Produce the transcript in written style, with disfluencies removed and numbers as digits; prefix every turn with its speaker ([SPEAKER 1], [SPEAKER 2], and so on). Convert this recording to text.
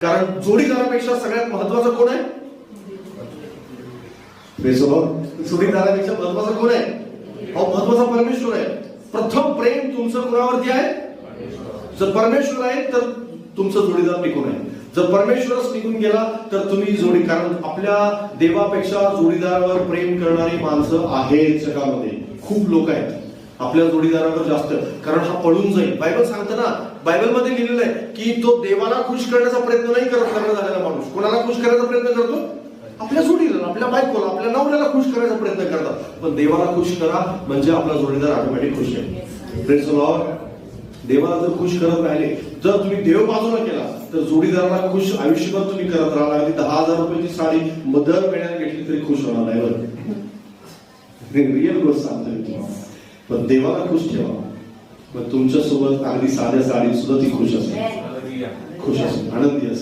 [SPEAKER 1] कारण जोडीदारापेक्षा सगळ्यात महत्वाचं कोण आहे? जोडीदारापेक्षा महत्वाचं कोण आहे? महत्वाचा परमेश्वर आहे. प्रथम प्रेम तुमचं कोणावरती आहे? जर परमेश्वर आहे तर तुमचं जोडीदार टिकून आहे. जर परमेश्वरच निघून गेला तर तुम्ही जोडी, कारण आपल्या देवापेक्षा जोडीदारावर प्रेम करणारी माणसं आहेत जगामध्ये. खूप लोक आहेत आपल्या जोडीदारावर जास्त, कारण हा पळून जाईल. बायबल सांगतं ना, बायबलमध्ये लिहिलेलं आहे की तो देवाला खुश करण्याचा प्रयत्न नाही करत. लग्न झालेला माणूस कोणाला खुश करण्याचा प्रयत्न करतो? आपल्या जोडीला, आपल्या बायकोला, आपल्या नवऱ्याला खुश करण्याचा प्रयत्न करतात. पण देवाला खुश करा म्हणजे आपला जोडीदार ऑटोमॅटिक खुश आहे. Praise the Lord. देवाला जर खुश करत राहिले, जर तुम्ही देव बाजूला केला तर जोडीदाराला खुश आयुष्यभर तुम्ही करत राहिला. अगदी 10,000 रुपयाची साडी दर महिन्यात घेतली तरी खुश होणार नाही. रिअल गोष्ट सांगतो मी तुम्हाला. पण देवाला खुश ठेवा, मग तुमच्या सोबत अगदी साध्या साडीत सुद्धा ती खुश असेल, खुश असेल, आनंदी असेल.